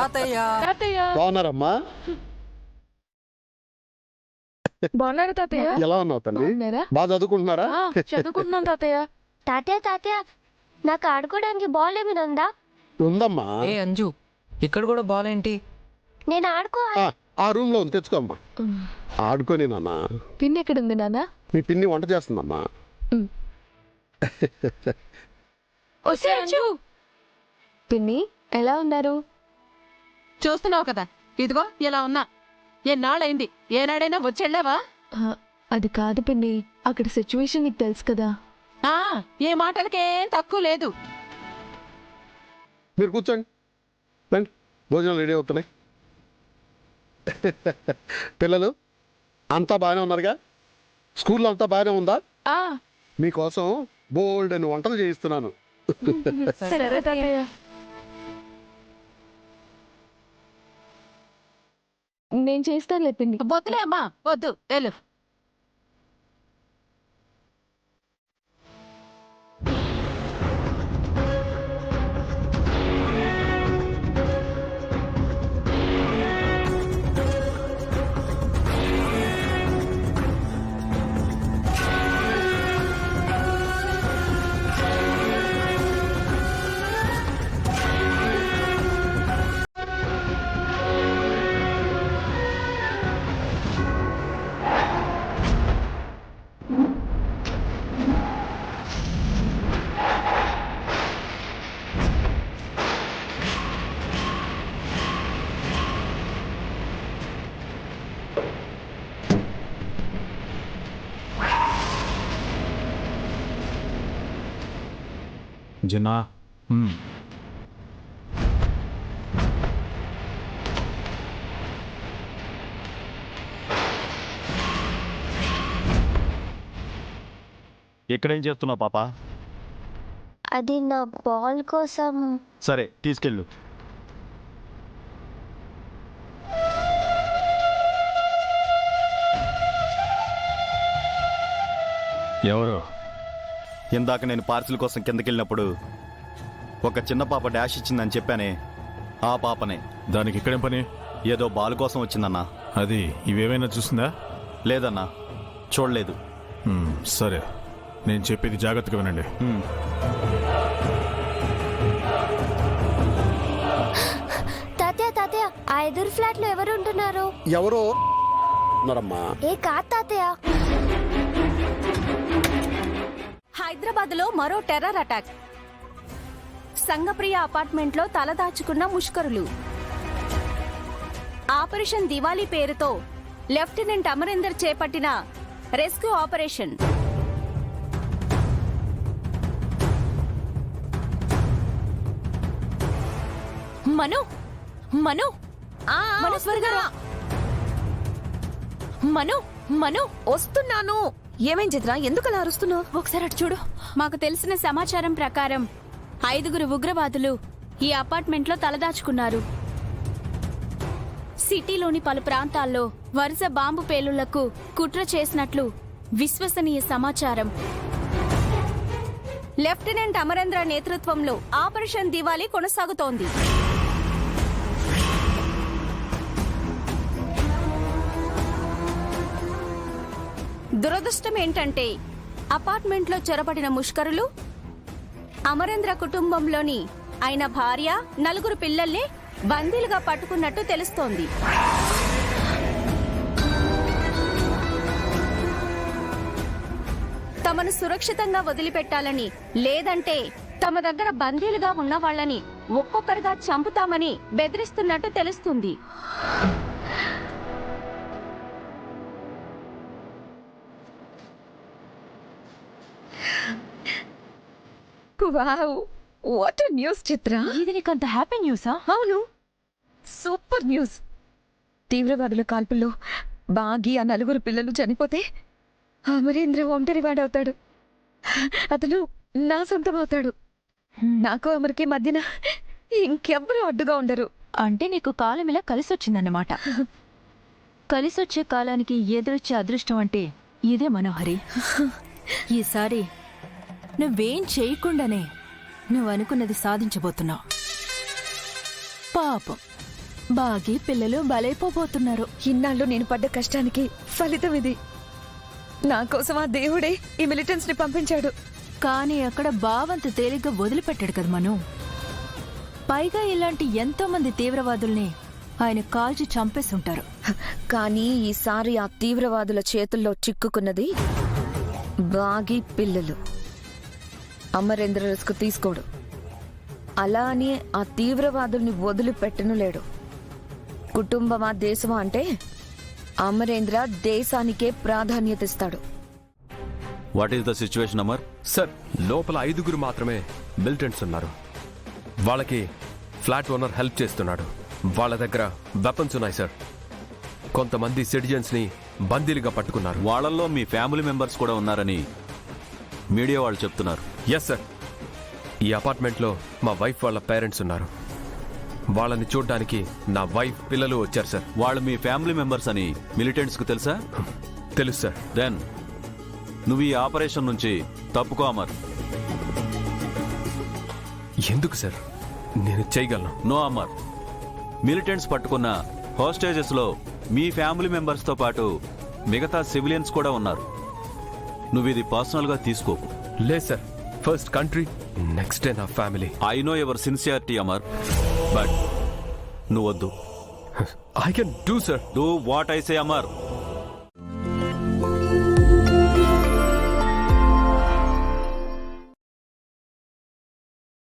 తాతయ్య తాతయ్య బాగున్నారమ్మా? బాగున్నారా తాతయ్య? ఎలా ఉన్నావు తండ్రి? బాగున్నారా? బాగా చదువుకుంటున్నారా? చదువుకుంటున్నాం తాతయ్య. తాతయ్య తాతయ్య నాకు ఆడుకోవడానికి బాల్ ఏమైనా ఉందా? ఉందమ్మా. ఏ అంజు, ఇక్కడ కూడా బాల్ ఏంటి? నేను ఆడుకో. ఆ రూమ్ లో ఉంది, తెచ్చుకోమ్మా. ఆడుకోని నాన్న. పిన్ని ఎక్కడ ఉంది నాన్న? మీ పిన్ని వంట చేస్తుందమ్మా. వస్తే అంజు. పిన్ని ఎలా ఉన్నారు? చూస్తున్నావు కదా, ఇదిగో ఇలా ఉన్నా. ఎన్నాళ్ళైంది, ఏనాడైనా వచ్చెళ్ళావా? అది కాదు పిన్ని, అక్కడ సిచ్యువేషన్ నీకు తెలుసు కదా. ఏ మాటలకేం తక్కువ లేదు. మీరు కూర్చోండి, రండి, భోజనం రెడీ అవుతున్నాయి. పిల్లలు అంతా బాగానే ఉన్నారుగా? స్కూల్లో అంతా బాగానే ఉందా? మీకోసం బోల్డ్ అని వంటలు చేయిస్తున్నాను. సరే తాతయ్య. నేను చేస్తానులే పిన్ని. వద్దులే అమ్మా, వద్దు, వెళ్ళు. జిన్నా, ఎక్కడేం చేస్తున్నావు పాపా? అది నా బాల్ కోసం. సరే తీసుకెళ్ళు. ఎవరు? ఇందాక నేను పార్సిల్ కోసం కిందకెళ్ళినప్పుడు ఒక చిన్న పాప డాష్ ఇచ్చిందని చెప్పానే, ఆ పాపనే. దానికి ఇక్కడేం పని? ఏదో బాల్ కోసం వచ్చిందన్నా. అది ఇవేమైనా చూసిందా? లేదన్నా, చూడలేదు. సరే, నేను చెప్పేది జాగ్రత్తగా వినండి. తాతయ్య తాతయ్య ఆ ఎదురు ఫ్లాట్ లో ఎవరు ఉంటున్నారు? ఎవరో ఉన్నారమ్మా. ఏ కాదు తాతయ్య. హైదరాబాద్ లో మరో టెర్రర్ అటాక్. సంగప్రియ అపార్ట్మెంట్ లో తలదాచుకున్న ముష్కరులు. ఆపరేషన్ దివాళీ పేరుతో లెఫ్టినెంట్ అమరేందర్ చేపట్టిన రెస్క్యూ ఆపరేషన్. మను మను మను స్వర్గా మను మను వస్తున్నాను. ఏమేం చిత్ర, ఎందుకు అలా అరుస్తున్నావు? ఒకసారి అటు చూడు. మాకు తెలిసిన సమాచారం ప్రకారం 5 ఉగ్రవాదులు ఈ అపార్ట్మెంట్ లో తలదాచుకున్నారు. సిటీలోని పలు ప్రాంతాల్లో వరుస బాంబు పేలుళ్లకు కుట్ర చేసినట్లు విశ్వసనీయ సమాచారం. లెఫ్టినెంట్ అమరేంద్ర నేతృత్వంలో ఆపరేషన్ దివాళీ కొనసాగుతోంది. దురదృష్టం ఏంటంటే అపార్ట్మెంట్ లో చొరబడిన ముష్కరులు అమరేంద్ర కుటుంబంలోని ఆయన భార్య, 4 పిల్లల్ని బందీలుగా పట్టుకున్నట్టు తెలుస్తోంది. తమను సురక్షితంగా వదిలిపెట్టాలని, లేదంటే తమ దగ్గర బందీలుగా ఉన్న వాళ్ళని ఒక్కొక్కరిగా చంపుతామని బెదిరిస్తున్నట్టు తెలుస్తుంది. వావ్, వాట్ ఎ న్యూస్ చిత్ర. ఇది నీకు అంత హ్యాపీ న్యూసా? అవును, సూపర్ న్యూస్. తీవ్రవాదుల కాల్పుల్లో బాగి ఆ 4 పిల్లలు చనిపోతే అమరేంద్ర ఒంటరివాడవుతాడు. అతను నా సొంతం అవుతాడు. నాకు అమరికి మధ్యన ఇంకెవ్వరూ అడ్డుగా ఉండరు. అంటే నీకు కాలం ఇలా కలిసొచ్చిందన్నమాట. కలిసొచ్చే కాలానికి ఎదురొచ్చే అదృష్టం అంటే ఇదే మనోహరి. ఈసారి నువ్వేం చేయకుండానే నువ్వు అనుకున్నది సాధించబోతున్నావు. పాపం బాగి పిల్లలు బలైపోబోతున్నారు. ఇన్నాళ్ళు నేను పడ్డ కష్టానికి ఫలితం ఇది. నా కోసం ఆ దేవుడే ఈ మిలిటెంట్స్ ని పంపించాడు. కానీ అక్కడ బావంత తేలిగ్గా వదిలిపెట్టాడు కదా మను. పైగా ఇలాంటి ఎంతో మంది తీవ్రవాదుల్ని ఆయన కాల్చి చంపేస్తుంటారు. కానీ ఈసారి ఆ తీవ్రవాదుల చేతుల్లో చిక్కుకున్నది బాగి పిల్లలు. అమరేంద్ర రిస్క్ తీసుకోడు. అలా అని ఆ తీవ్రవాదుల్ని వదిలిపెట్టను లేడు. కుటుంబమా దేశమా అంటే అమరేంద్ర దేశానికే ప్రాధాన్యత ఇస్తాడు. What is the situation Amar? Sir, లోపల 5 మాత్రమే మిలిటెంట్స్ ఉన్నారు. వాళ్ళకి ఫ్లాట్ ఓనర్ హెల్ప్ చేస్తున్నాడు. వాళ్ళ దగ్గర వెపన్స్ ఉన్నాయి సార్. కొంతమంది సిటిజన్స్ ని బందీలుగా పట్టుకున్నారు. వాళ్ళల్లో మీ ఫ్యామిలీ మెంబర్స్ కూడా ఉన్నారని మీడియా వాళ్ళు చెప్తున్నారు. Yes sir. ఈ అపార్ట్మెంట్లో మా వైఫ్ వాళ్ళ పేరెంట్స్ ఉన్నారు. వాళ్ళని చూడ్డానికి నా వైఫ్ పిల్లలు వచ్చారు సార్. వాళ్ళు మీ ఫ్యామిలీ మెంబర్స్ అని మిలిటెంట్స్ కు తెలుసా? తెలుసు సార్. దెన్ నువ్వు ఈ ఆపరేషన్ నుంచి తప్పుకో అమర్. ఎందుకు సార్? నేను చేయగలను. నో అమర్. మిలిటెంట్స్ పట్టుకున్న హోస్టేజెస్ లో మీ ఫ్యామిలీ మెంబర్స్ తో పాటు మిగతా సివిలియన్స్ కూడా ఉన్నారు. నువ్వు ఇది పర్సనల్ గా తీసుకోకు. లేదు sir. First country, next day నా family. I know your sincerity Amar, but నువ్వు వద్దు. I can do sir. Do what I say Amar.